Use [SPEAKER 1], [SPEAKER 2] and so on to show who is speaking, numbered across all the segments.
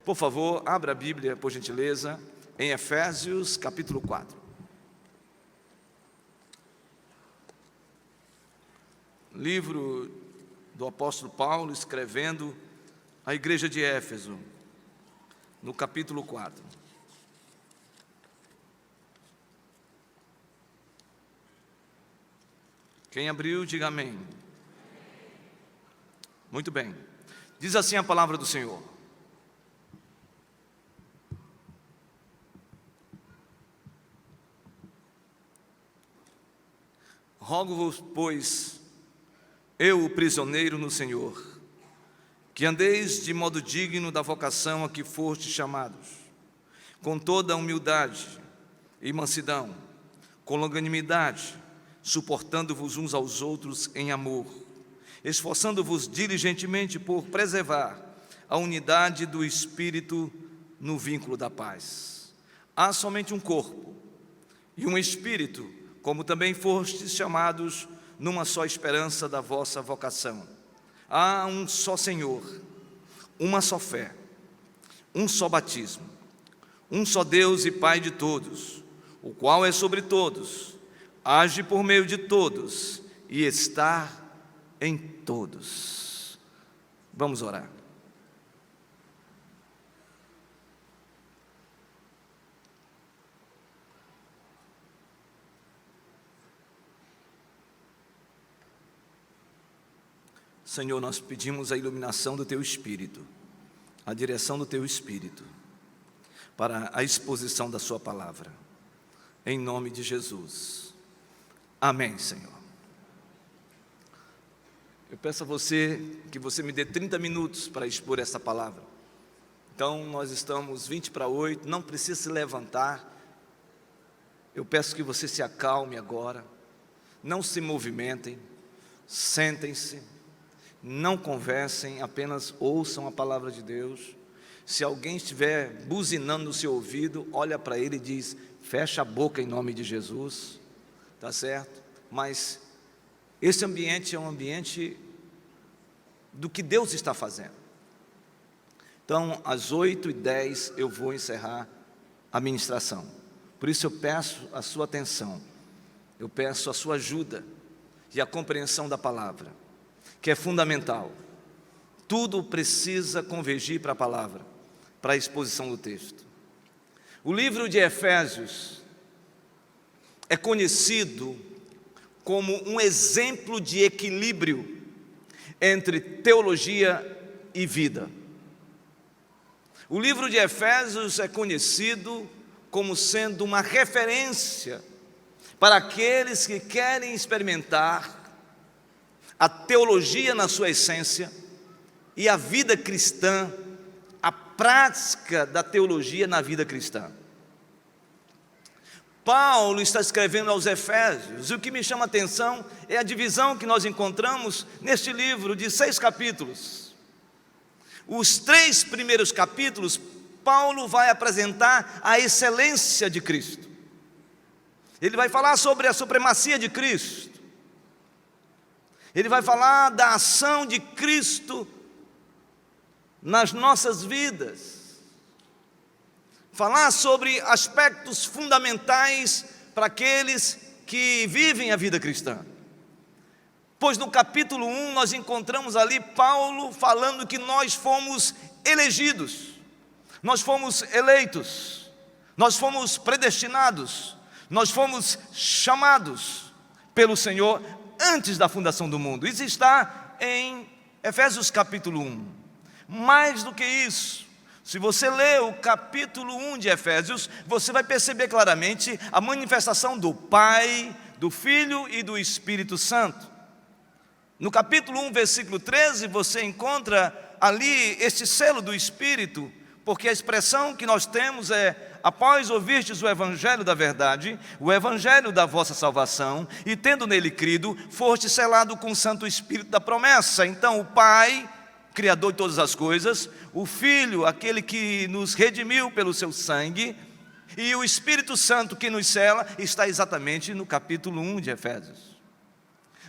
[SPEAKER 1] Por favor, abra a Bíblia, por gentileza, em Efésios capítulo 4. Livro do apóstolo Paulo escrevendo à igreja de Éfeso, no capítulo 4. Quem abriu, diga amém. Muito bem. Diz assim a palavra do Senhor: rogo-vos, pois, eu, o prisioneiro no Senhor, que andeis de modo digno da vocação a que fostes chamados, com toda a humildade e mansidão, com longanimidade, suportando-vos uns aos outros em amor, esforçando-vos diligentemente por preservar a unidade do Espírito no vínculo da paz. Há somente um corpo e um Espírito, como também fostes chamados numa só esperança da vossa vocação. Há um só Senhor, uma só fé, um só batismo, um só Deus e Pai de todos, o qual é sobre todos, age por meio de todos e está em todos. Vamos orar. Senhor, nós pedimos a iluminação do Teu Espírito, a direção do Teu Espírito, para a exposição da Sua palavra, em nome de Jesus. Amém, Senhor. Eu peço a você que você me dê 30 minutos para expor essa palavra. Então, nós estamos 7:20, não precisa se levantar. Eu peço que você se acalme agora, não se movimentem, sentem-se, não conversem, apenas ouçam a palavra de Deus. Se alguém estiver buzinando no seu ouvido, olha para ele e diz: fecha a boca em nome de Jesus, tá certo? Mas esse ambiente é um ambiente do que Deus está fazendo. Então, às 8:10 eu vou encerrar a ministração. Por isso eu peço a sua atenção, eu peço a sua ajuda e a compreensão da palavra, que é fundamental. Tudo precisa convergir para a palavra, para a exposição do texto. O livro de Efésios é conhecido como um exemplo de equilíbrio entre teologia e vida. O livro de Efésios é conhecido como sendo uma referência para aqueles que querem experimentar a teologia na sua essência e a vida cristã, a prática da teologia na vida cristã. Paulo está escrevendo aos Efésios, e o que me chama a atenção é a divisão que nós encontramos neste livro de 6 capítulos. Os 3 primeiros capítulos, Paulo vai apresentar a excelência de Cristo. Ele vai falar sobre a supremacia de Cristo. Ele vai falar da ação de Cristo nas nossas vidas. Falar sobre aspectos fundamentais para aqueles que vivem a vida cristã. Pois no capítulo 1 nós encontramos ali Paulo falando que nós fomos elegidos, nós fomos eleitos, nós fomos predestinados, nós fomos chamados pelo Senhor antes da fundação do mundo. Isso está em Efésios capítulo 1. Mais do que isso, se você ler o capítulo 1 de Efésios, você vai perceber claramente a manifestação do Pai, do Filho e do Espírito Santo. No capítulo 1, versículo 13, você encontra ali este selo do Espírito, porque a expressão que nós temos é: após ouvistes o Evangelho da verdade, o Evangelho da vossa salvação, e tendo nele crido, foste selado com o Santo Espírito da promessa. Então o Pai, Criador de todas as coisas, o Filho, aquele que nos redimiu pelo seu sangue, e o Espírito Santo que nos sela, está exatamente no capítulo 1 de Efésios.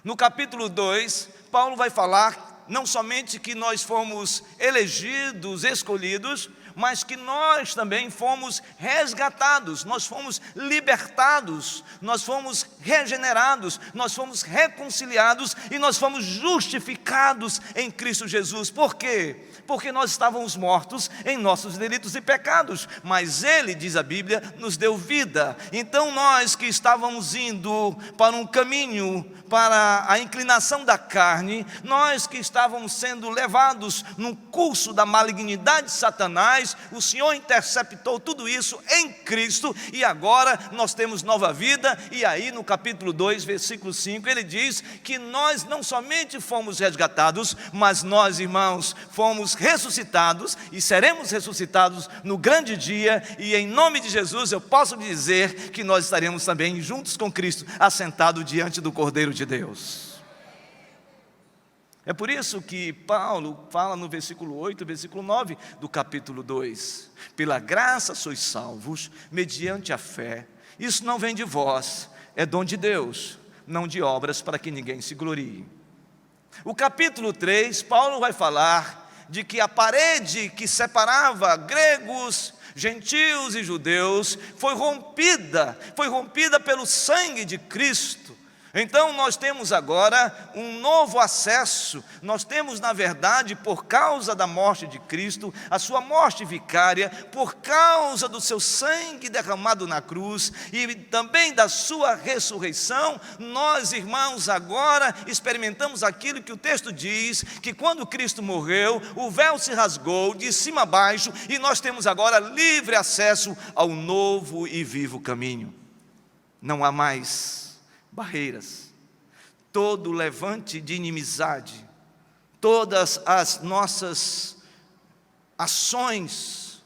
[SPEAKER 1] No capítulo 2, Paulo vai falar não somente que nós fomos elegidos, escolhidos, mas que nós também fomos resgatados, nós fomos libertados, nós fomos regenerados, nós fomos reconciliados e nós fomos justificados em Cristo Jesus. Por quê? Porque nós estávamos mortos em nossos delitos e pecados, mas Ele, diz a Bíblia, nos deu vida. Então nós que estávamos indo para um caminho, para a inclinação da carne, nós que estávamos sendo levados num curso da malignidade de Satanás, o Senhor interceptou tudo isso em Cristo, e agora nós temos nova vida. E aí no capítulo 2, versículo 5, ele diz que nós não somente fomos resgatados, mas nós, irmãos, fomos ressuscitados e seremos ressuscitados no grande dia, e em nome de Jesus eu posso dizer que nós estaremos também juntos com Cristo, assentado diante do Cordeiro de Deus. É por isso que Paulo fala no versículo 8, versículo 9 do capítulo 2: pela graça sois salvos, mediante a fé. Isso não vem de vós, é dom de Deus, não de obras, para que ninguém se glorie. O capítulo 3, Paulo vai falar de que a parede que separava gregos, gentios e judeus foi rompida pelo sangue de Cristo. Então nós temos agora um novo acesso. Nós temos, na verdade, por causa da morte de Cristo, a sua morte vicária, por causa do seu sangue derramado na cruz e também da sua ressurreição, nós, irmãos, agora experimentamos aquilo que o texto diz, que quando Cristo morreu, o véu se rasgou de cima a baixo, e nós temos agora livre acesso ao novo e vivo caminho. Não há mais barreiras, todo levante de inimizade, todas as nossas ações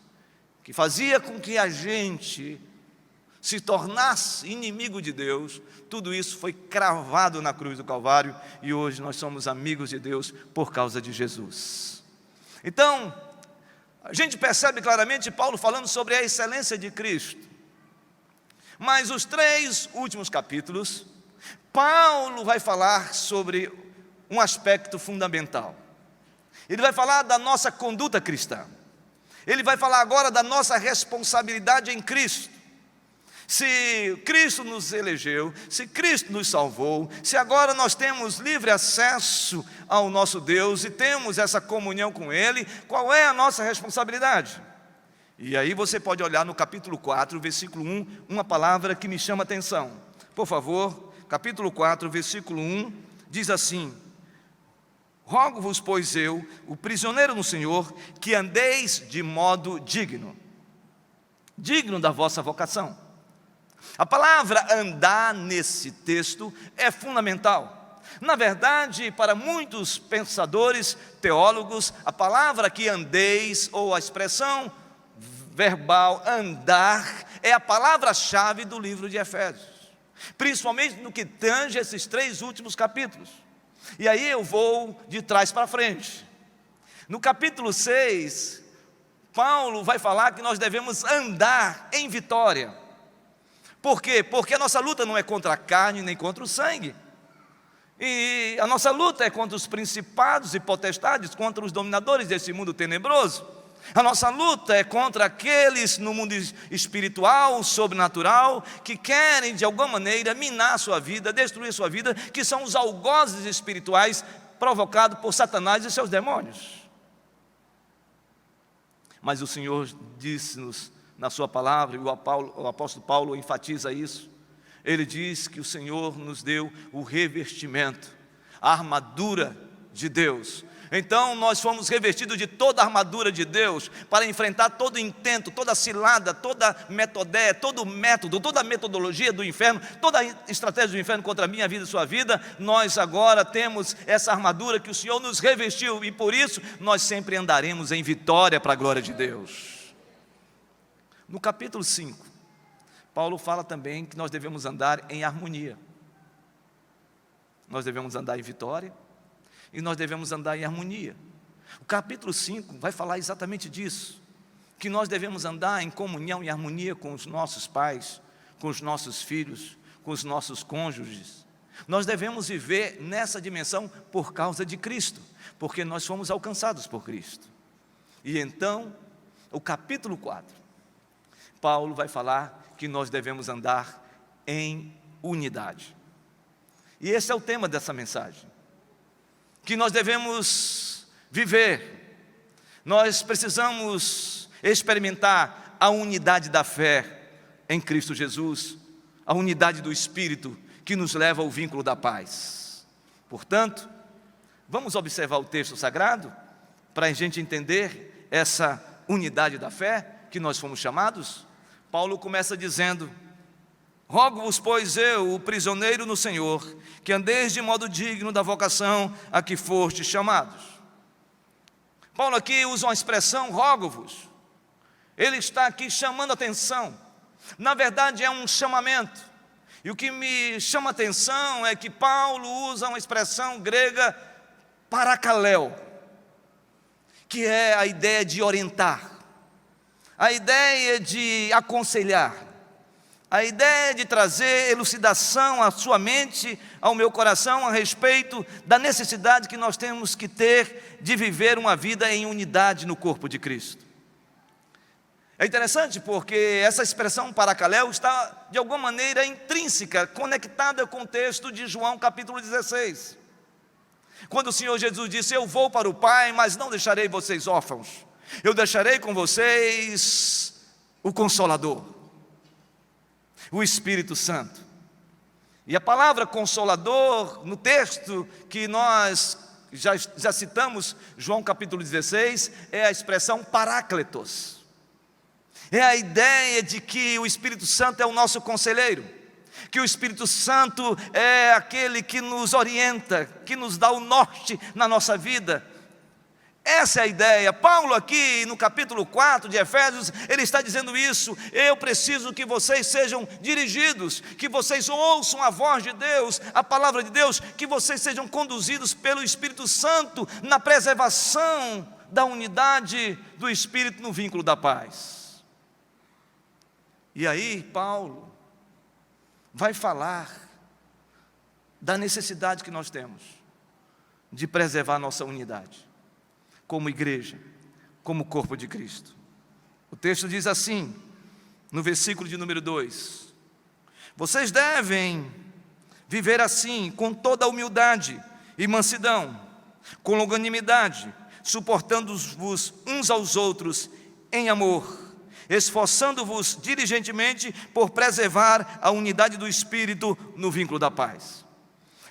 [SPEAKER 1] que fazia com que a gente se tornasse inimigo de Deus, tudo isso foi cravado na cruz do Calvário, e hoje nós somos amigos de Deus por causa de Jesus. Então, a gente percebe claramente Paulo falando sobre a excelência de Cristo, mas os 3 últimos capítulos, Paulo vai falar sobre um aspecto fundamental. Ele vai falar da nossa conduta cristã. Ele vai falar agora da nossa responsabilidade em Cristo. Se Cristo nos elegeu, se Cristo nos salvou, se agora nós temos livre acesso ao nosso Deus e temos essa comunhão com Ele, qual é a nossa responsabilidade? E aí você pode olhar no capítulo 4, versículo 1, uma palavra que me chama a atenção. Por favor, capítulo 4, versículo 1, diz assim: rogo-vos, pois eu, o prisioneiro no Senhor, que andeis de modo digno da vossa vocação. A palavra andar nesse texto é fundamental. Na verdade, para muitos pensadores, teólogos, a palavra que andeis, ou a expressão verbal andar, é a palavra-chave do livro de Efésios, principalmente no que tange esses 3 últimos capítulos. E aí eu vou de trás para frente. No capítulo 6, Paulo vai falar que nós devemos andar em vitória. Por quê? Porque a nossa luta não é contra a carne nem contra o sangue. E a nossa luta é contra os principados e potestades, contra os dominadores desse mundo tenebroso. A nossa luta é contra aqueles no mundo espiritual, sobrenatural, que querem de alguma maneira minar a sua vida, destruir a sua vida, que são os algozes espirituais provocados por Satanás e seus demônios. Mas o Senhor disse-nos na sua palavra, e o apóstolo Paulo enfatiza isso. Ele diz que o Senhor nos deu o revestimento, a armadura de Deus. Então nós fomos revestidos de toda a armadura de Deus para enfrentar todo intento, toda cilada, toda metodé, todo método, toda a metodologia do inferno, toda a estratégia do inferno contra a minha vida e sua vida. Nós agora temos essa armadura que o Senhor nos revestiu, e por isso nós sempre andaremos em vitória para a glória de Deus. No capítulo 5, Paulo fala também que nós devemos andar em harmonia. Nós devemos andar em vitória e nós devemos andar em harmonia. O capítulo 5 vai falar exatamente disso, que nós devemos andar em comunhão e harmonia com os nossos pais, com os nossos filhos, com os nossos cônjuges. Nós devemos viver nessa dimensão por causa de Cristo, porque nós fomos alcançados por Cristo. E então, o capítulo 4, Paulo vai falar que nós devemos andar em unidade. E esse é o tema dessa mensagem, que nós devemos viver. Nós precisamos experimentar a unidade da fé em Cristo Jesus, a unidade do Espírito que nos leva ao vínculo da paz. Portanto, vamos observar o texto sagrado para a gente entender essa unidade da fé que nós fomos chamados. Paulo começa dizendo: rogo-vos, pois eu, o prisioneiro no Senhor, que andeis de modo digno da vocação a que fostes chamados. Paulo aqui usa uma expressão, rogo-vos. Ele está aqui chamando atenção. Na verdade é um chamamento. E o que me chama a atenção é que Paulo usa uma expressão grega, parakaleo, que é a ideia de orientar, a ideia de aconselhar, a ideia de trazer elucidação à sua mente, ao meu coração, a respeito da necessidade que nós temos que ter de viver uma vida em unidade no corpo de Cristo. É interessante porque essa expressão parakaleo está de alguma maneira intrínseca, conectada com o texto de João capítulo 16. Quando o Senhor Jesus disse: eu vou para o Pai, mas não deixarei vocês órfãos, eu deixarei com vocês o Consolador, o Espírito Santo. E a palavra Consolador, no texto que nós já citamos, João capítulo 16, é a expressão Parácletos. É a ideia de que o Espírito Santo é o nosso conselheiro, que o Espírito Santo é aquele que nos orienta, que nos dá o norte na nossa vida. Essa é a ideia. Paulo aqui no capítulo 4 de Efésios, ele está dizendo isso: eu preciso que vocês sejam dirigidos, que vocês ouçam a voz de Deus, a palavra de Deus, que vocês sejam conduzidos pelo Espírito Santo na preservação da unidade do Espírito no vínculo da paz. E aí Paulo vai falar da necessidade que nós temos de preservar nossa unidade como igreja, como corpo de Cristo. O texto diz assim, no versículo de número 2: vocês devem viver assim, com toda a humildade e mansidão, com longanimidade, suportando-vos uns aos outros em amor, esforçando-vos diligentemente por preservar a unidade do Espírito no vínculo da paz.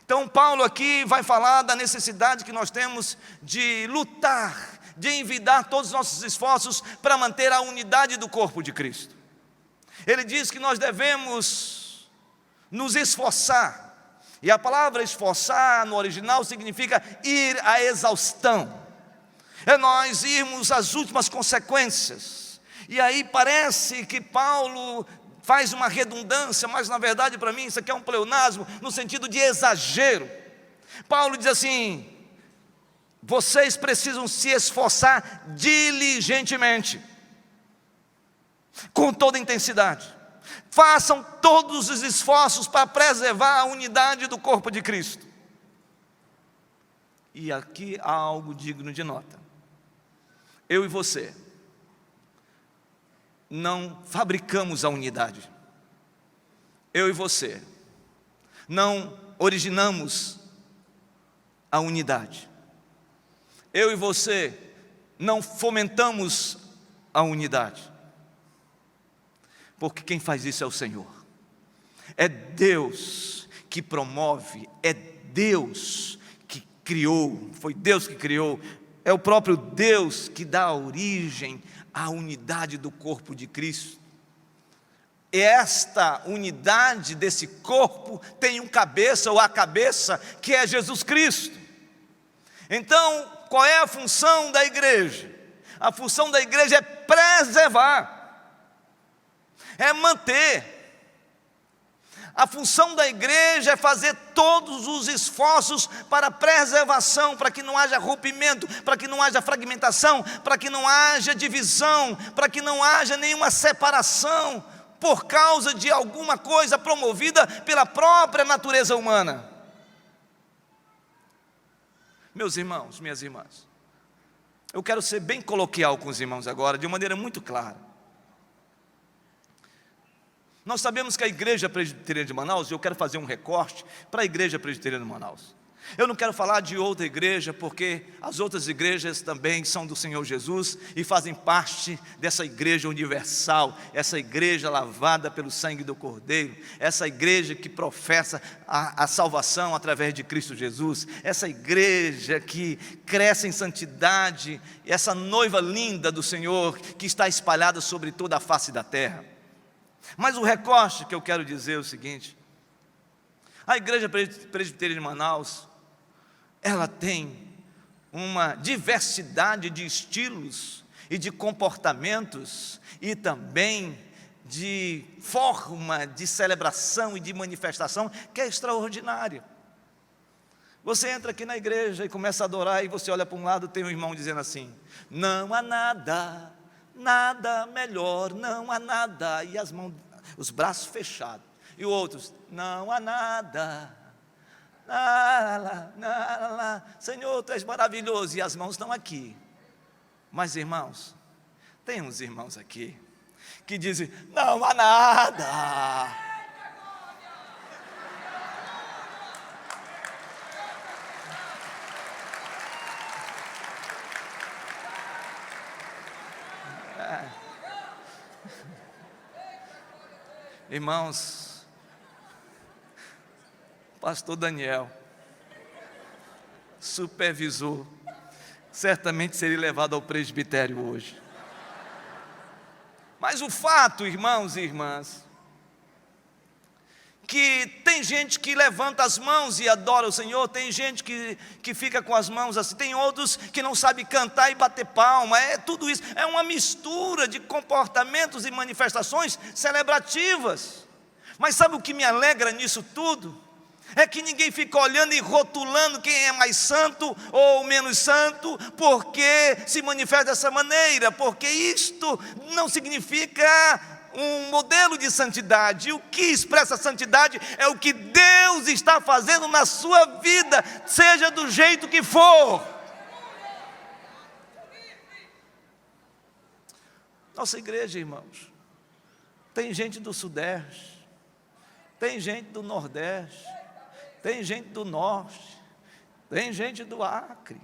[SPEAKER 1] Então Paulo aqui vai falar da necessidade que nós temos de lutar, de envidar todos os nossos esforços para manter a unidade do corpo de Cristo. Ele diz que nós devemos nos esforçar, e a palavra esforçar no original significa ir à exaustão, é nós irmos às últimas consequências. E aí parece que Paulo faz uma redundância, mas na verdade para mim isso aqui é um pleonasmo, no sentido de exagero. Paulo diz assim: vocês precisam se esforçar diligentemente, com toda intensidade. Façam todos os esforços para preservar a unidade do corpo de Cristo. E aqui há algo digno de nota. Eu e você não fabricamos a unidade. Eu e você não originamos a unidade. Eu e você não fomentamos a unidade. Porque quem faz isso é o Senhor. É Deus que promove, é Deus que criou, foi Deus que criou, é o próprio Deus que dá origem à unidade do corpo de Cristo. Esta unidade desse corpo tem um cabeça, ou a cabeça, que é Jesus Cristo. Então, qual é a função da igreja? A função da igreja é preservar, é manter. A função da igreja é fazer todos os esforços para a preservação, para que não haja rompimento, para que não haja fragmentação, para que não haja divisão, para que não haja nenhuma separação por causa de alguma coisa promovida pela própria natureza humana. Meus irmãos, minhas irmãs, Eu quero ser bem coloquial com os irmãos agora, de maneira muito clara. Nós sabemos que a Igreja Presbiteriana de Manaus, eu quero fazer um recorte para a Igreja Presbiteriana de Manaus. Eu não quero falar de outra igreja, porque as outras igrejas também são do Senhor Jesus e fazem parte dessa igreja universal, essa igreja lavada pelo sangue do Cordeiro, essa igreja que professa a salvação através de Cristo Jesus, essa igreja que cresce em santidade, essa noiva linda do Senhor que está espalhada sobre toda a face da terra. Mas o recorte que eu quero dizer é o seguinte: a Igreja Presbiteriana de Manaus, ela tem uma diversidade de estilos e de comportamentos e também de forma de celebração e de manifestação que é extraordinária. Você entra aqui na igreja e começa a adorar, e você olha para um lado, tem um irmão dizendo assim: não há nada, nada melhor, não há nada, e as mãos, os braços fechados, e outros: não há nada, Senhor, Tu és maravilhoso, e as mãos estão aqui. Mas irmãos, tem uns irmãos aqui que dizem: não há nada. Irmãos, pastor Daniel, supervisor, certamente seria levado ao presbitério hoje. Mas o fato, irmãos e irmãs, que tem gente que levanta as mãos e adora o Senhor, tem gente que fica com as mãos assim, tem outros que não sabem cantar e bater palma, tudo isso é uma mistura de comportamentos e manifestações celebrativas. Mas sabe o que me alegra nisso tudo? É que ninguém fica olhando e rotulando quem é mais santo ou menos santo, porque se manifesta dessa maneira, porque isto não significa um modelo de santidade. O que expressa a santidade é o que Deus está fazendo na sua vida, seja do jeito que for. Nossa igreja, irmãos, tem gente do Sudeste, tem gente do Nordeste, tem gente do Norte, tem gente do Acre,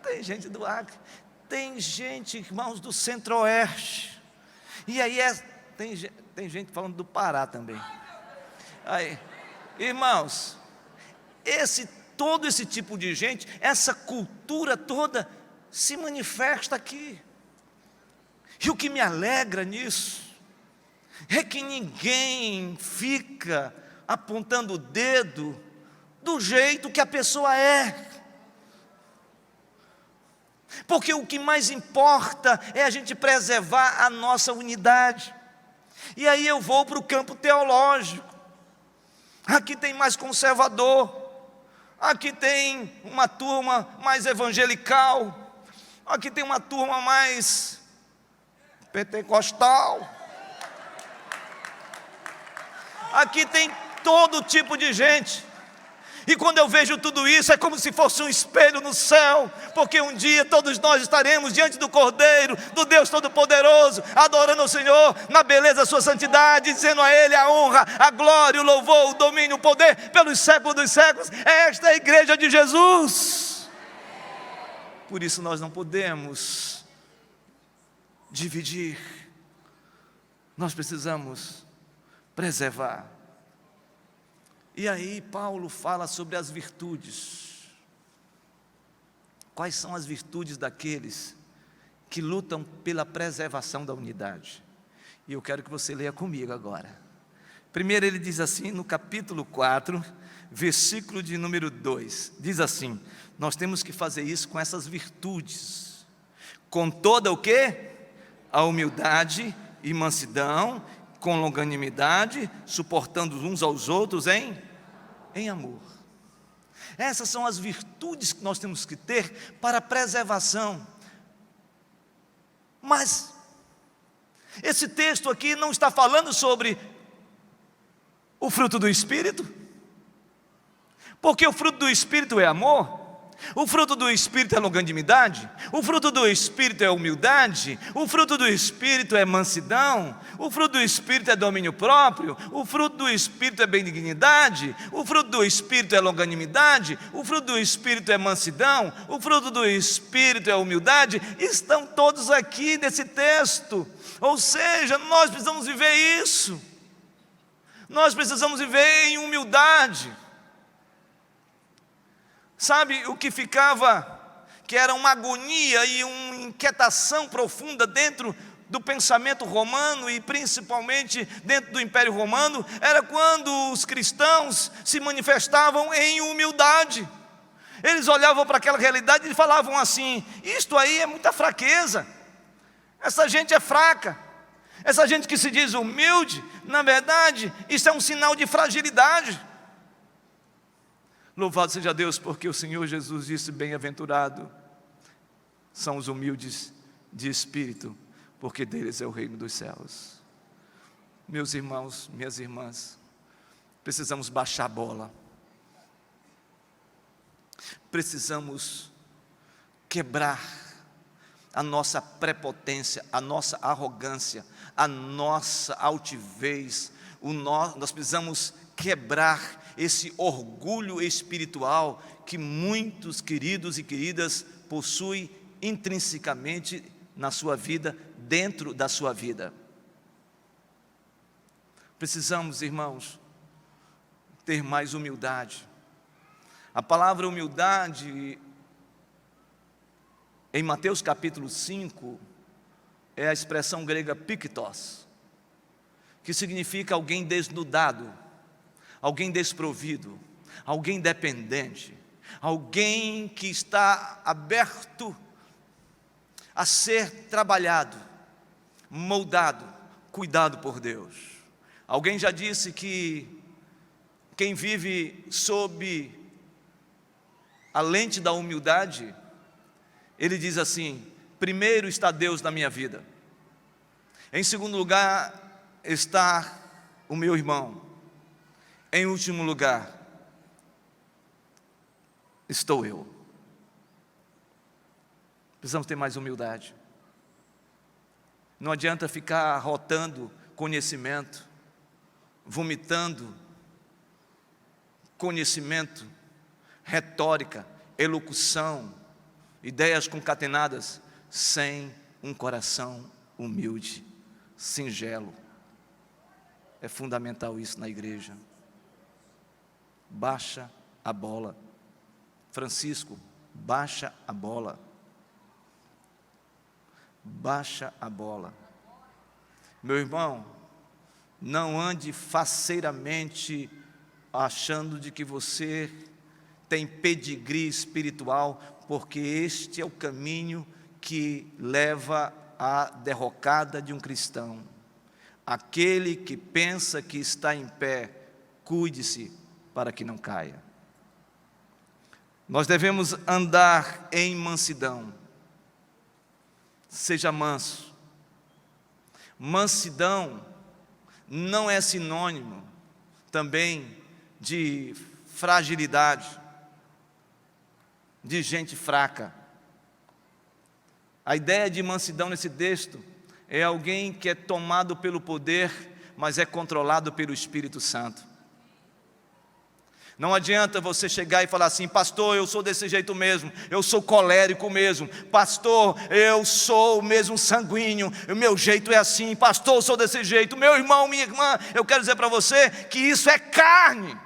[SPEAKER 1] tem gente do Acre, tem gente, irmãos, do Centro-Oeste, e aí tem gente falando do Pará também. Aí, irmãos, todo esse tipo de gente, essa cultura toda se manifesta aqui. E o que me alegra nisso é que ninguém fica apontando o dedo do jeito que a pessoa é. Porque o que mais importa é a gente preservar a nossa unidade. E aí eu vou para o campo teológico. Aqui tem mais conservador, aqui tem uma turma mais evangelical, aqui tem uma turma mais pentecostal, aqui tem todo tipo de gente. E quando eu vejo tudo isso, é como se fosse um espelho no céu, porque um dia todos nós estaremos diante do Cordeiro, do Deus Todo-Poderoso, adorando o Senhor na beleza da sua santidade, dizendo a Ele a honra, a glória, o louvor, o domínio, o poder, pelos séculos dos séculos. Esta é a igreja de Jesus. Por isso nós não podemos dividir, nós precisamos preservar. E aí Paulo fala sobre as virtudes. Quais são as virtudes daqueles que lutam pela preservação da unidade? E eu quero que você leia comigo agora. Primeiro ele diz assim, no capítulo 4, versículo de número 2, diz assim: nós temos que fazer isso com essas virtudes, com toda o quê? A humildade e mansidão, com longanimidade, suportando uns aos outros em amor. Essas são as virtudes que nós temos que ter para a preservação. Mas esse texto aqui não está falando sobre o fruto do Espírito, porque o fruto do Espírito é amor, O fruto do Espírito é longanimidade, o fruto do Espírito é humildade, o fruto do Espírito é mansidão, o fruto do Espírito é domínio próprio, o fruto do Espírito é benignidade, o fruto do Espírito é longanimidade, o fruto do Espírito é mansidão, o fruto do Espírito é humildade. Estão todos aqui nesse texto. Ou seja, nós precisamos viver isso, nós precisamos viver em humildade. Sabe o que ficava, que era uma agonia e uma inquietação profunda dentro do pensamento romano e principalmente dentro do Império Romano, era quando os cristãos se manifestavam em humildade. Eles olhavam para aquela realidade e falavam assim: isto aí é muita fraqueza, essa gente é fraca, essa gente que se diz humilde, na verdade, isso é um sinal de fragilidade. Louvado seja Deus, porque o Senhor Jesus disse: bem-aventurado são os humildes de espírito, porque deles é o reino dos céus. Meus irmãos, minhas irmãs, precisamos baixar a bola, precisamos quebrar a nossa prepotência, a nossa arrogância, a nossa altivez. Nós precisamos quebrar esse orgulho espiritual que muitos queridos e queridas possuem intrinsecamente na sua vida, dentro da sua vida. Precisamos, irmãos, ter mais humildade. A palavra humildade, em Mateus capítulo 5, é a expressão grega piktos, que significa alguém desnudado, alguém desprovido, alguém dependente, alguém que está aberto a ser trabalhado, moldado, cuidado por Deus. Alguém já disse que quem vive sob a lente da humildade, ele diz assim: primeiro está Deus na minha vida, em segundo lugar está o meu irmão, em último lugar estou eu. Precisamos ter mais humildade. Não adianta ficar rotando conhecimento, vomitando conhecimento, retórica, elocução, ideias concatenadas, sem um coração humilde, singelo. É fundamental isso na igreja. Baixa a bola. Francisco, baixa a bola. Baixa a bola. Meu irmão, não ande faceiramente achando de que você tem pedigree espiritual, porque este é o caminho que leva à derrocada de um cristão. Aquele que pensa que está em pé, cuide-se para que não caia. Nós devemos andar em mansidão. Seja manso. Mansidão não é sinônimo também de fragilidade, de gente fraca. A ideia de mansidão nesse texto é alguém que é tomado pelo poder, mas é controlado pelo Espírito Santo. Não adianta você chegar e falar assim: pastor, eu sou desse jeito mesmo, eu sou colérico mesmo, pastor, eu sou mesmo sanguíneo, o meu jeito é assim, pastor, eu sou desse jeito. Meu irmão, minha irmã, eu quero dizer para você que isso é carne.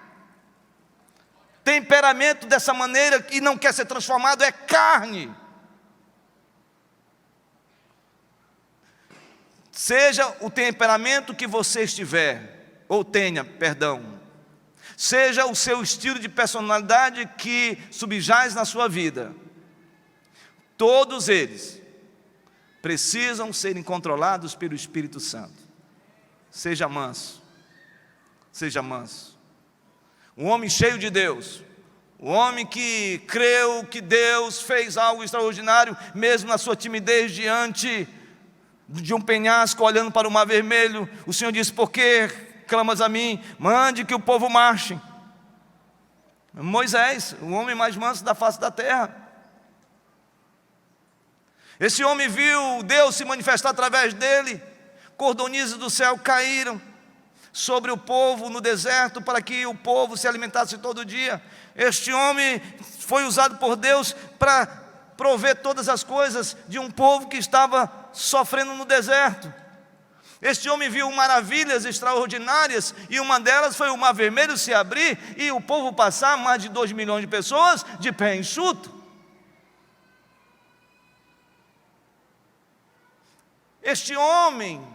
[SPEAKER 1] Temperamento dessa maneira e não quer ser transformado é carne. Seja o temperamento que você estiver, ou tenha, perdão, seja o seu estilo de personalidade que subjaz na sua vida, todos eles precisam serem controlados pelo Espírito Santo. Seja manso, seja manso. Um homem cheio de Deus, um homem que creu que Deus fez algo extraordinário, mesmo na sua timidez diante de um penhasco, olhando para o mar vermelho. O Senhor disse: por que clamas a mim? Mande que o povo marche. Moisés, o homem mais manso da face da terra. Esse homem viu Deus se manifestar através dele. Cordonizes do céu caíram sobre o povo no deserto, para que o povo se alimentasse todo dia. Este homem foi usado por Deus para prover todas as coisas de um povo que estava sofrendo no deserto. Este homem viu maravilhas extraordinárias, e uma delas foi o Mar Vermelho se abrir e o povo passar, mais de 2 milhões de pessoas, de pé enxuto. Este homem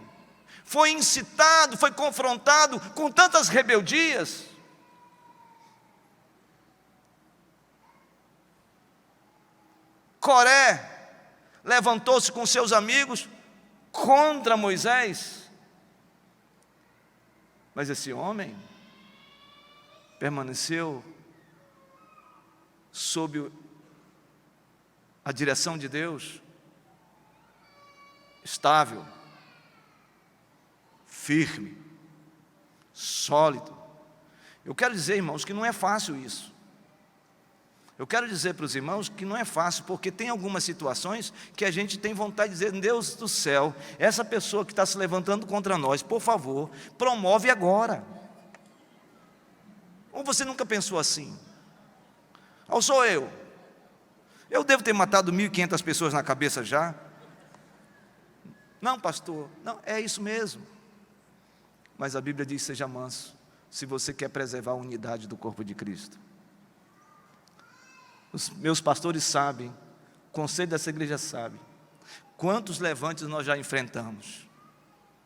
[SPEAKER 1] foi incitado, foi confrontado com tantas rebeldias. Coré levantou-se com seus amigos contra Moisés, mas esse homem permaneceu sob a direção de Deus, estável, firme, sólido. Eu quero dizer, irmãos, que não é fácil isso. Eu quero dizer para os irmãos que não é fácil, porque tem algumas situações que a gente tem vontade de dizer: Deus do céu, essa pessoa que está se levantando contra nós, por favor, promove agora. Ou você nunca pensou assim? Ou sou eu? Eu devo ter matado 1.500 pessoas na cabeça já? Não, pastor, não, é isso mesmo. Mas a Bíblia diz: seja manso, se você quer preservar a unidade do corpo de Cristo. Os meus pastores sabem, o conselho dessa igreja sabe, quantos levantes nós já enfrentamos,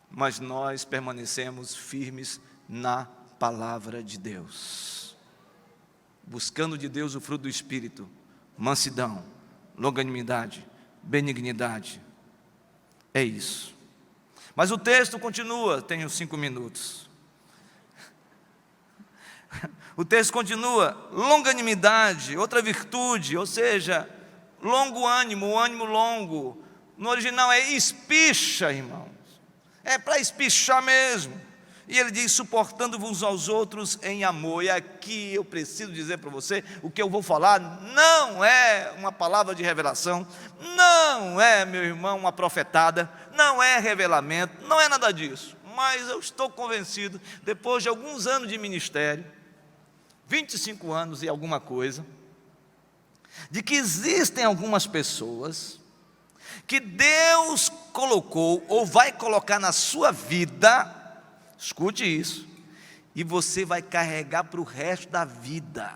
[SPEAKER 1] mas nós permanecemos firmes na palavra de Deus, buscando de Deus o fruto do Espírito: mansidão, longanimidade, benignidade. É isso. Mas o texto continua, tenho 5 minutos. O texto continua: longanimidade, outra virtude, ou seja, longo ânimo, o ânimo longo. No original é espicha, irmãos. É para espichar mesmo. E ele diz: suportando-vos aos outros em amor. E aqui eu preciso dizer para você, o que eu vou falar não é uma palavra de revelação, não é, meu irmão, uma profetada, não é revelamento, não é nada disso. Mas eu estou convencido, depois de alguns anos de ministério, 25 anos e alguma coisa, de que existem algumas pessoas que Deus colocou ou vai colocar na sua vida, escute isso, e você vai carregar para o resto da vida.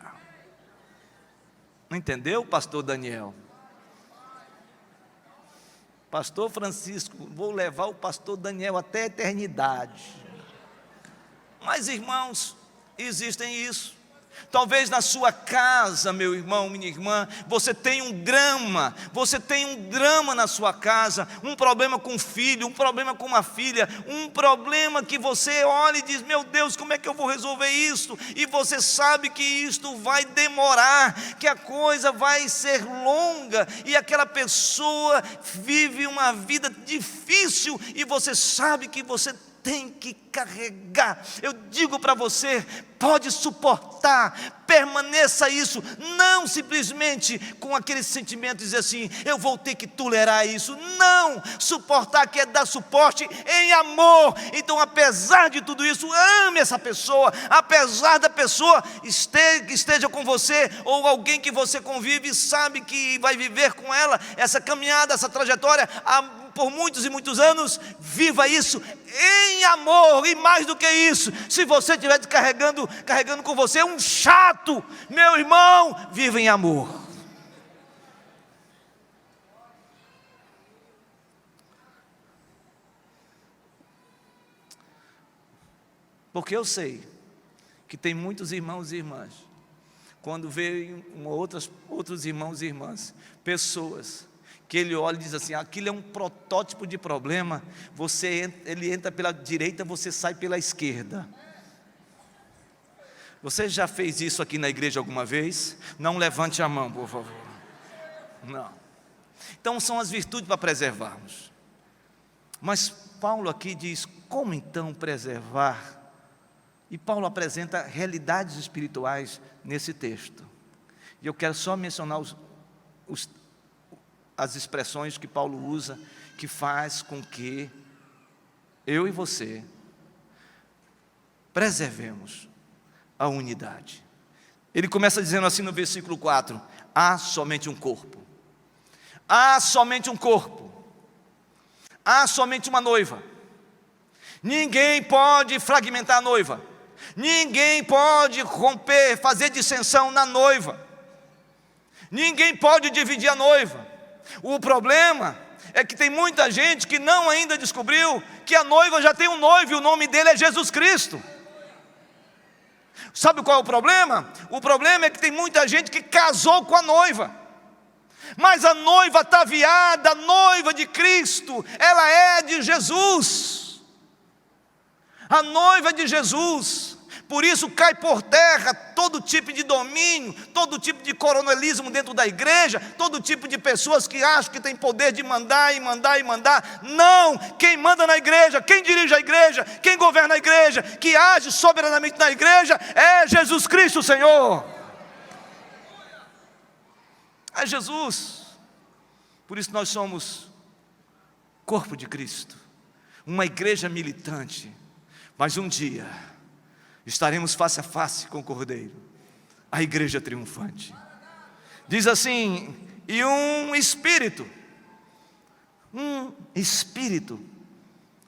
[SPEAKER 1] Não entendeu, pastor Daniel? Pastor Francisco, vou levar o pastor Daniel até a eternidade. Mas, irmãos, existem isso. Talvez na sua casa, meu irmão, minha irmã, você tem um drama na sua casa, um problema com o filho, um problema com uma filha, um problema que você olha e diz: meu Deus, como é que eu vou resolver isso? E você sabe que isto vai demorar, que a coisa vai ser longa, e aquela pessoa vive uma vida difícil, e você sabe que você tem que carregar. Eu digo para você: pode suportar, permaneça isso, não simplesmente com aquele sentimento de dizer assim: eu vou ter que tolerar isso. Não, suportar quer dar suporte em amor. Então, apesar de tudo isso, ame essa pessoa, apesar da pessoa esteja com você, ou alguém que você convive, sabe que vai viver com ela essa caminhada, essa trajetória por muitos e muitos anos. Viva isso em amor. E mais do que isso, se você estiver carregando com você um chato, meu irmão, viva em amor. Porque eu sei que tem muitos irmãos e irmãs, quando veem outros irmãos e irmãs, pessoas que ele olha e diz assim: aquilo é um protótipo de problema, ele entra pela direita, você sai pela esquerda. Você já fez isso aqui na igreja alguma vez? Não levante a mão, por favor. Não. Então são as virtudes para preservarmos. Mas Paulo aqui diz: como então preservar E Paulo apresenta realidades espirituais nesse texto. E eu quero só mencionar as expressões que Paulo usa, que faz com que eu e você preservemos a unidade. Ele começa dizendo assim no versículo 4: há somente um corpo, há somente um corpo, há somente uma noiva. Ninguém pode fragmentar a noiva, ninguém pode romper, fazer dissensão na noiva, ninguém pode dividir a noiva. O problema é que tem muita gente que não ainda descobriu que a noiva já tem um noivo e o nome dele é Jesus Cristo. Sabe qual é o problema? O problema é que tem muita gente que casou com a noiva, mas a noiva ataviada, a noiva de Cristo, ela é de Jesus, a noiva é de Jesus. Por isso cai por terra todo tipo de domínio, todo tipo de coronelismo dentro da igreja, todo tipo de pessoas que acham que tem poder de mandar e mandar e mandar. Não, quem manda na igreja, quem dirige a igreja, quem governa a igreja, que age soberanamente na igreja, é Jesus Cristo, Senhor. É Jesus. Por isso nós somos corpo de Cristo, uma igreja militante, mas um dia estaremos face a face com o Cordeiro, a igreja triunfante. Diz assim: e um espírito,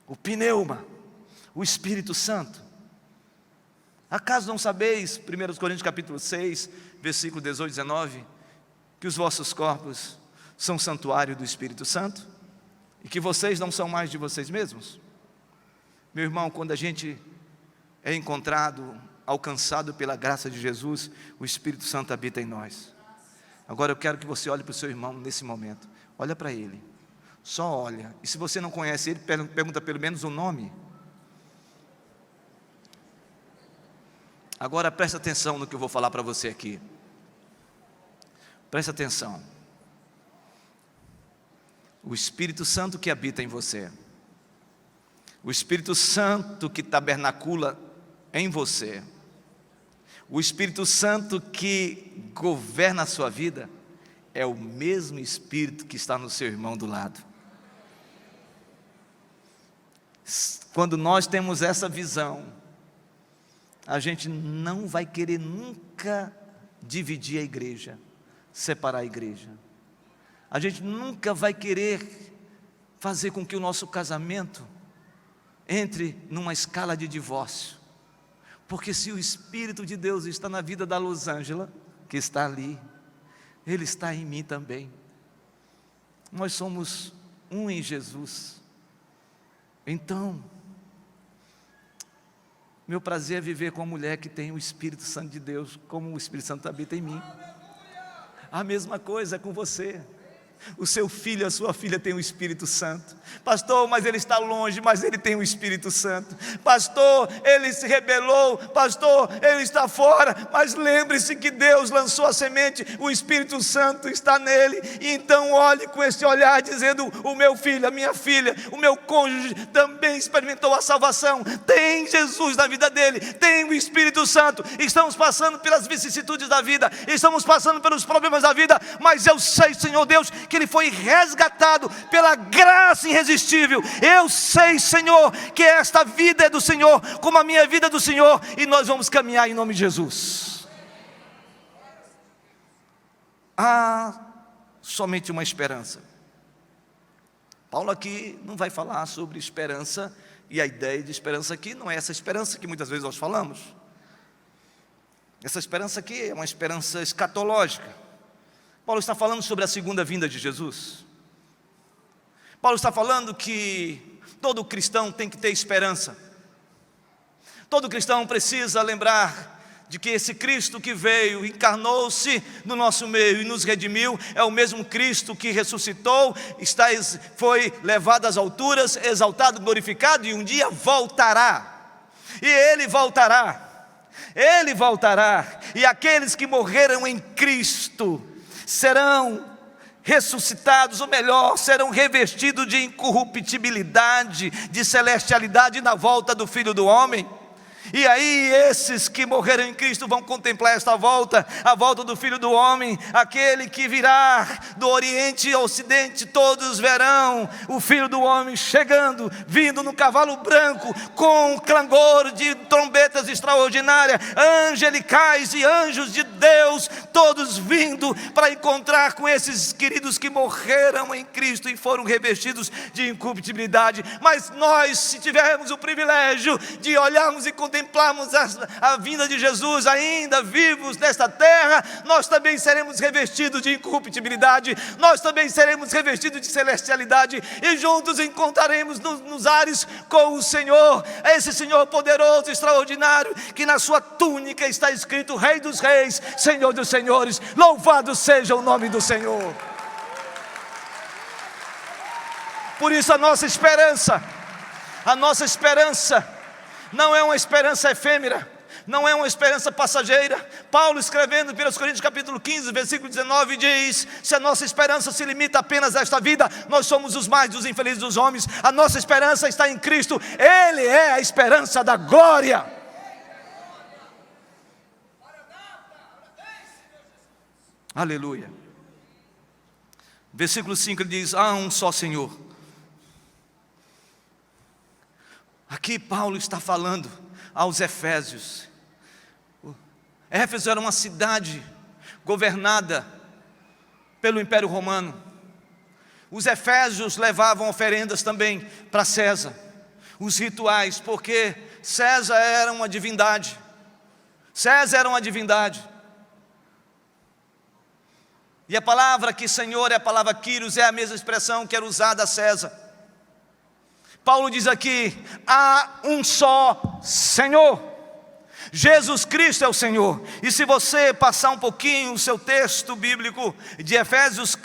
[SPEAKER 1] o pneuma, o Espírito Santo. Acaso não sabeis, 1 Coríntios capítulo 6, versículo 18 e 19, que os vossos corpos são santuário do Espírito Santo, e que vocês não são mais de vocês mesmos? Meu irmão, quando a gente é encontrado, alcançado pela graça de Jesus, o Espírito Santo habita em nós. Agora eu quero que você olhe para o seu irmão nesse momento. Olha para ele, só olha. E se você não conhece ele, pergunta pelo menos o nome. Agora presta atenção no que eu vou falar para você aqui. Presta atenção. O Espírito Santo que habita em você, o Espírito Santo que tabernacula em você, o Espírito Santo que governa a sua vida, é o mesmo Espírito que está no seu irmão do lado. Quando nós temos essa visão, a gente não vai querer nunca dividir a igreja, separar a igreja. A gente nunca vai querer fazer com que o nosso casamento entre numa escala de divórcio. Porque se o Espírito de Deus está na vida da Rosângela, que está ali, Ele está em mim também. Nós somos um em Jesus. Então, meu prazer é viver com uma mulher que tem o Espírito Santo de Deus, como o Espírito Santo habita em mim. A mesma coisa é com você. O seu filho, a sua filha tem o Espírito Santo. Pastor, mas ele está longe, mas ele tem o Espírito Santo. Pastor, ele se rebelou. Pastor, ele está fora. Mas lembre-se que Deus lançou a semente, o Espírito Santo está nele. E então olhe com esse olhar dizendo: o meu filho, a minha filha, o meu cônjuge também experimentou a salvação. Tem Jesus na vida dele, tem o Espírito Santo. Estamos passando pelas vicissitudes da vida, estamos passando pelos problemas da vida, mas eu sei, Senhor Deus, que ele foi resgatado pela graça irresistível. Eu sei, Senhor, que esta vida é do Senhor, como a minha vida é do Senhor, e nós vamos caminhar em nome de Jesus. Há somente uma esperança. Paulo aqui não vai falar sobre esperança, e a ideia de esperança aqui não é essa esperança que muitas vezes nós falamos. Essa esperança aqui é uma esperança escatológica. Paulo está falando sobre a segunda vinda de Jesus. Paulo está falando que todo cristão tem que ter esperança. Todo cristão precisa lembrar de que esse Cristo que veio, encarnou-se no nosso meio e nos redimiu, é o mesmo Cristo que ressuscitou, foi levado às alturas, exaltado, glorificado, e um dia voltará. E Ele voltará. Ele voltará. E aqueles que morreram em Cristo serão ressuscitados, ou melhor, serão revestidos de incorruptibilidade, de celestialidade na volta do Filho do Homem. E aí esses que morreram em Cristo vão contemplar esta volta, a volta do Filho do Homem, aquele que virá do Oriente ao Ocidente. Todos verão o Filho do Homem chegando, vindo no cavalo branco, com clangor de trombetas extraordinárias, angelicais e anjos de Deus, todos vindo para encontrar com esses queridos que morreram em Cristo e foram revestidos de incorruptibilidade. Mas nós, se tivermos o privilégio de olharmos e contemplarmos a vinda de Jesus ainda vivos nesta terra, nós também seremos revestidos de incorruptibilidade, nós também seremos revestidos de celestialidade, e juntos encontraremos nos ares com o Senhor, esse Senhor poderoso, extraordinário, que na sua túnica está escrito Rei dos Reis, Senhor dos Senhores. Louvado seja o nome do Senhor. Por isso a nossa esperança não é uma esperança efêmera, não é uma esperança passageira. Paulo, escrevendo em 1 Coríntios capítulo 15, versículo 19, diz: se a nossa esperança se limita apenas a esta vida, nós somos os mais dos infelizes dos homens. A nossa esperança está em Cristo, Ele é a esperança da glória. Aleluia. Versículo 5 ele diz: há um só Senhor. Aqui Paulo está falando aos Efésios. Éfeso era uma cidade governada pelo Império Romano. Os efésios levavam oferendas também para César, os rituais, porque César era uma divindade. E a palavra que Senhor é a palavra Kyrios, é a mesma expressão que era usada a César. Paulo diz aqui: há um só Senhor, Jesus Cristo é o Senhor. E se você passar um pouquinho o seu texto bíblico de Efésios,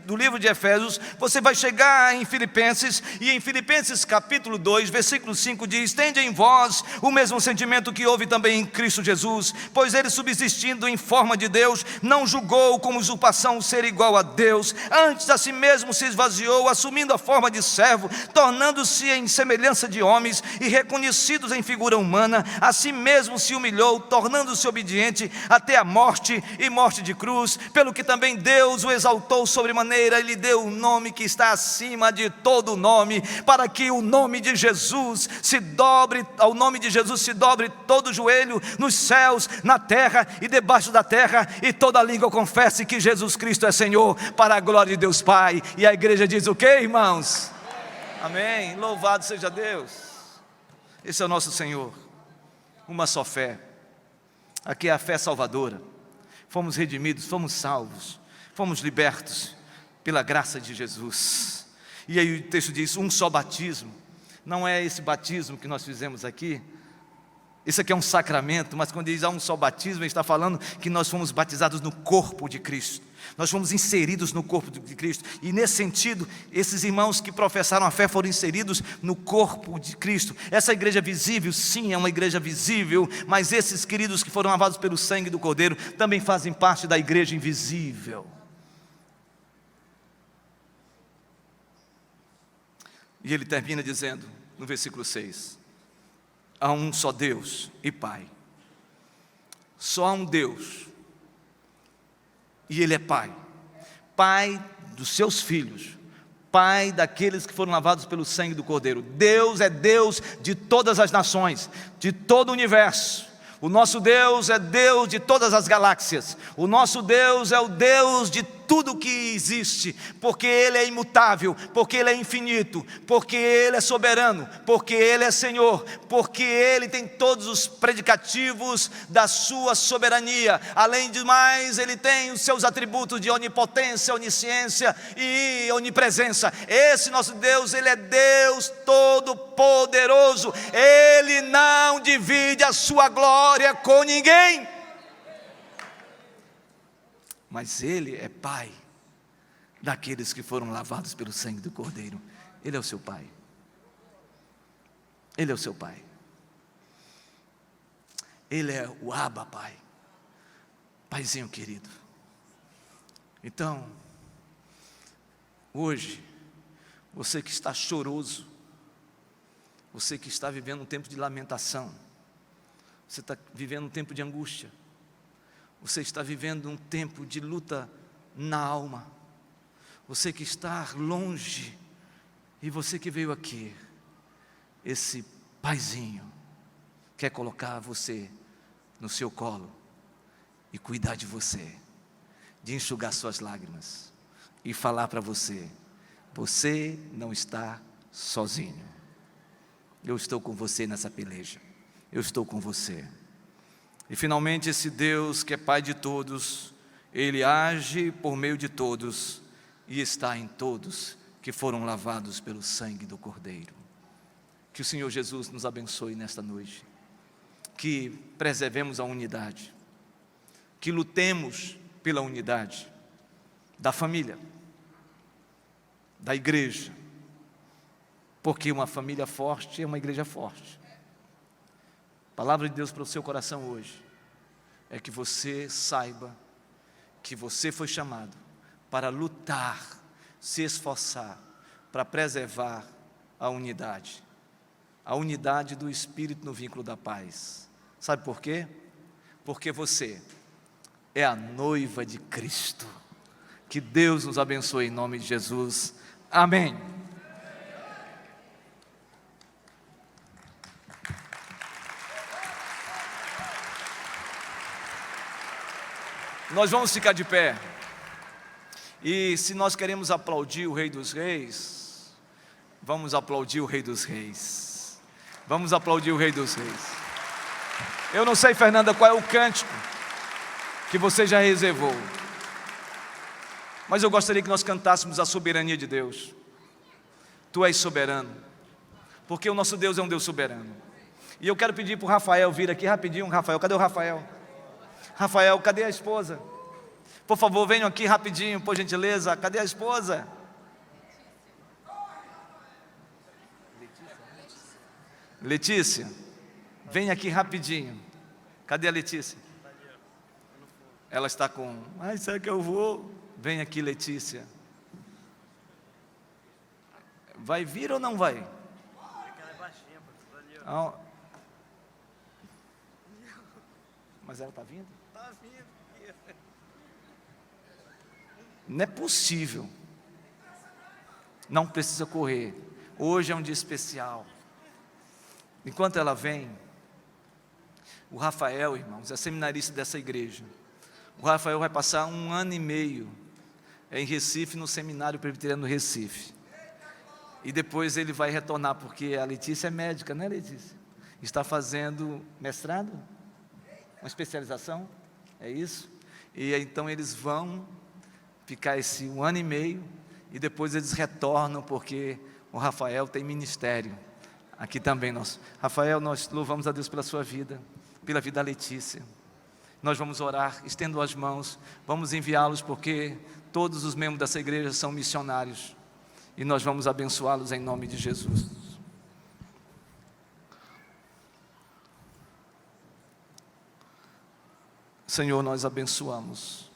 [SPEAKER 1] do livro de Efésios, você vai chegar em Filipenses, e em Filipenses capítulo 2, versículo 5 diz: tende em vós o mesmo sentimento que houve também em Cristo Jesus, pois ele, subsistindo em forma de Deus, não julgou como usurpação ser igual a Deus, antes a si mesmo se esvaziou, assumindo a forma de servo, tornando-se em semelhança de homens, e reconhecidos em figura humana, a si mesmo se humilhou, tornando-se obediente até a morte, e morte de cruz, pelo que também Deus o exaltou sobremaneira, e lhe deu o nome que está acima de todo nome, para que o nome de Jesus se dobre, ao nome de Jesus se dobre todo joelho, nos céus, na terra e debaixo da terra, e toda língua confesse que Jesus Cristo é Senhor, para a glória de Deus Pai. E a igreja diz o quê, irmãos? Amém. Louvado seja Deus. Esse é o nosso Senhor. Uma só fé. Aqui é a fé salvadora. Fomos redimidos, fomos salvos, fomos libertos pela graça de Jesus. E aí o texto diz: um só batismo. Não é esse batismo que nós fizemos aqui. Isso aqui é um sacramento, mas quando diz há um só batismo, ele está falando que nós fomos batizados no corpo de Cristo. Nós fomos inseridos no corpo de Cristo. E nesse sentido, esses irmãos que professaram a fé foram inseridos no corpo de Cristo. Essa igreja visível, sim, é uma igreja visível, mas esses queridos que foram lavados pelo sangue do Cordeiro também fazem parte da igreja invisível. E ele termina dizendo, no versículo 6: há um só Deus e Pai. Só há um Deus, e Ele é Pai. Pai dos seus filhos, Pai daqueles que foram lavados pelo sangue do Cordeiro. Deus é Deus de todas as nações, de todo o universo. O nosso Deus é Deus de todas as galáxias. O nosso Deus é o Deus de tudo que existe, porque Ele é imutável, porque Ele é infinito, porque Ele é soberano, porque Ele é Senhor, porque Ele tem todos os predicativos da sua soberania. Além de mais, Ele tem os seus atributos de onipotência, onisciência e onipresença. Esse nosso Deus, Ele é Deus todo-poderoso. Ele não divide a sua glória com ninguém. Mas Ele é Pai daqueles que foram lavados pelo sangue do Cordeiro. Ele é o seu Pai. Ele é o seu Pai. Ele é o Abba Pai. Paizinho querido. Então, hoje, você que está choroso, você que está vivendo um tempo de lamentação, Você está vivendo um tempo de angústia. Você está vivendo um tempo de luta na alma. Você que está longe e você que veio aqui, esse paizinho quer colocar você no seu colo e cuidar de você, de enxugar suas lágrimas e falar para você: você não está sozinho. Eu estou com você nessa peleja. Eu estou com você. E finalmente esse Deus que é Pai de todos, Ele age por meio de todos e está em todos que foram lavados pelo sangue do Cordeiro. Que o Senhor Jesus nos abençoe nesta noite. Que preservemos a unidade. Que lutemos pela unidade da família, da igreja. Porque uma família forte é uma igreja forte. A palavra de Deus para o seu coração hoje é que você saiba que você foi chamado para lutar, se esforçar, para preservar a unidade do Espírito no vínculo da paz. Sabe por quê? Porque você é a noiva de Cristo. Que Deus nos abençoe em nome de Jesus. Amém. Nós vamos ficar de pé. E se nós queremos aplaudir o Rei dos Reis, vamos aplaudir o Rei dos Reis. Vamos aplaudir o Rei dos Reis. Eu não sei, Fernanda, qual é o cântico que você já reservou, mas eu gostaria que nós cantássemos a soberania de Deus. Tu és soberano, porque o nosso Deus é um Deus soberano. E eu quero pedir para o Rafael vir aqui rapidinho. Rafael, cadê o Rafael? Rafael, cadê a esposa? Por favor, venham aqui rapidinho, por gentileza. Cadê a esposa? Letícia, vem aqui rapidinho. Cadê a Letícia? Ela está com... Ai, será que eu vou? Vem aqui, Letícia. Vai vir ou não vai? Ah, mas ela está vindo? Está vindo. Não é possível. Não precisa correr. Hoje é um dia especial. Enquanto ela vem, o Rafael, irmãos, é seminarista dessa igreja. O Rafael vai passar 1 ano e meio em Recife, no seminário presbiteriano do Recife. E depois ele vai retornar, porque a Letícia é médica, né, Letícia? Está fazendo mestrado? Uma especialização? É isso? E então eles vão ficar esse 1 ano e meio e depois eles retornam, porque o Rafael tem ministério aqui também. Rafael, nós louvamos a Deus pela sua vida, pela vida da Letícia. Nós vamos orar, estendo as mãos, vamos enviá-los, porque todos os membros dessa igreja são missionários e nós vamos abençoá-los em nome de Jesus. Senhor, nós abençoamos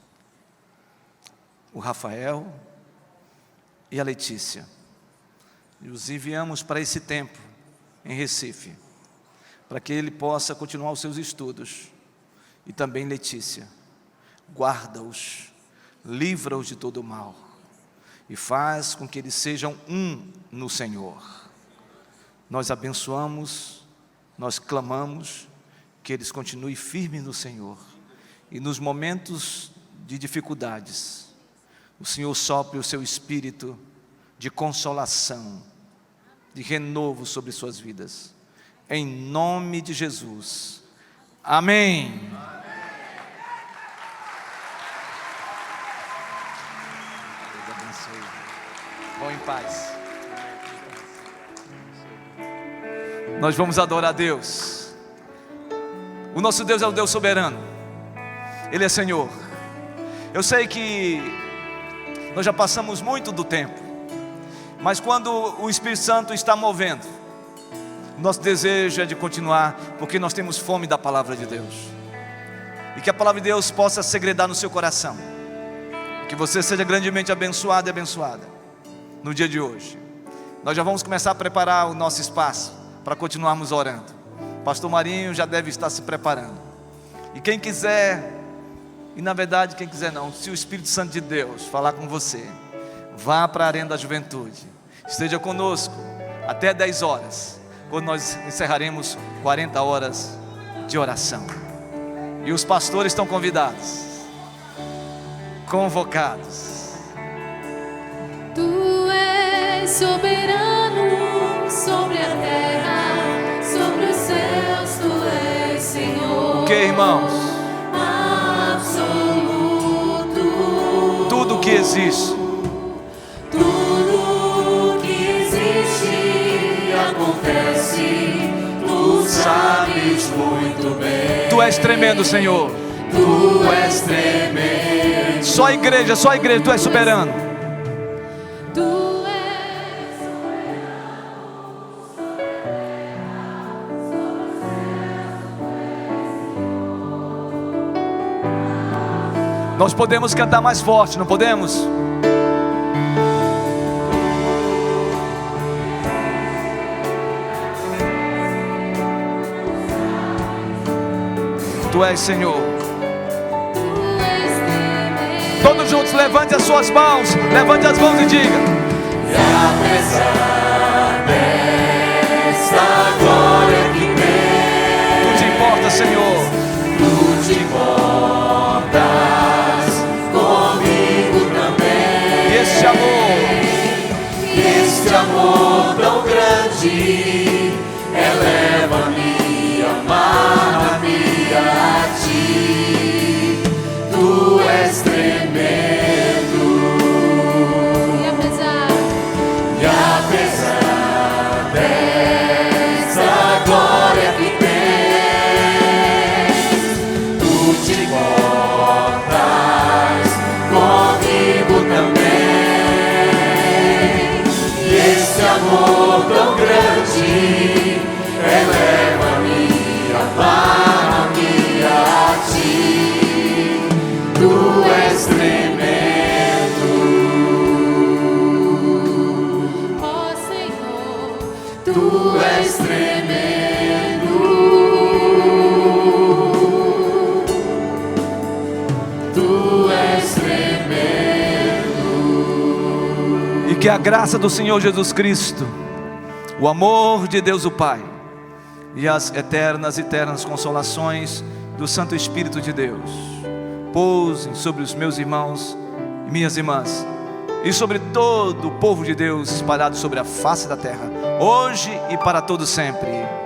[SPEAKER 1] o Rafael e a Letícia e os enviamos para esse tempo em Recife, para que ele possa continuar os seus estudos. E também Letícia, guarda-os, livra-os de todo o mal e faz com que eles sejam um no Senhor. Nós abençoamos, nós clamamos que eles continuem firmes no Senhor, e nos momentos de dificuldades o Senhor sopre o seu espírito de consolação, de renovo sobre suas vidas, em nome de Jesus. Amém. Deus abençoe. Vão em paz. Nós vamos adorar a Deus. O nosso Deus é o Deus soberano. Ele é Senhor. Eu sei que nós já passamos muito do tempo, mas quando o Espírito Santo está movendo, nosso desejo é de continuar, porque nós temos fome da palavra de Deus. E que a palavra de Deus possa segredar no seu coração. Que você seja grandemente abençoado e abençoada no dia de hoje. Nós já vamos começar a preparar o nosso espaço para continuarmos orando. Pastor Marinho já deve estar se preparando. E quem quiser, e na verdade quem quiser não, se o Espírito Santo de Deus falar com você, vá para a Arena da Juventude, esteja conosco até 10 horas, quando nós encerraremos 40 horas de oração. E os pastores estão convidados, convocados.
[SPEAKER 2] Tu és soberano sobre a terra, sobre os céus, tu és Senhor.
[SPEAKER 1] O que, irmãos?
[SPEAKER 2] Absoluto.
[SPEAKER 1] Tudo que existe,
[SPEAKER 2] Tudo que existe acontece, tu sabes muito bem.
[SPEAKER 1] tu és tremendo, Senhor.
[SPEAKER 2] Tu és tremendo.
[SPEAKER 1] Só a igreja, tu és soberano.
[SPEAKER 2] Tu és
[SPEAKER 1] Nós podemos cantar mais forte, não podemos? Tu és Senhor. Todos juntos, levante as suas mãos, levante as mãos e diga:
[SPEAKER 2] e apesar dessa glória que tem,
[SPEAKER 1] tu te importas, Senhor.
[SPEAKER 2] tu te importas comigo também.
[SPEAKER 1] E este
[SPEAKER 2] amor tão grande eleva-me, amar-me a ti. Tu és tremendo. E apesar dessa glória que tens, tu te importas comigo também. E esse amor tão grande eleva-me, amar-me a ti. Tu és tremendo, ó Senhor, tu és tremendo, tu és tremendo.
[SPEAKER 1] E que a graça do Senhor Jesus Cristo, o amor de Deus o Pai e as eternas consolações do Santo Espírito de Deus pousem sobre os meus irmãos e minhas irmãs e sobre todo o povo de Deus espalhado sobre a face da terra, hoje e para todo sempre.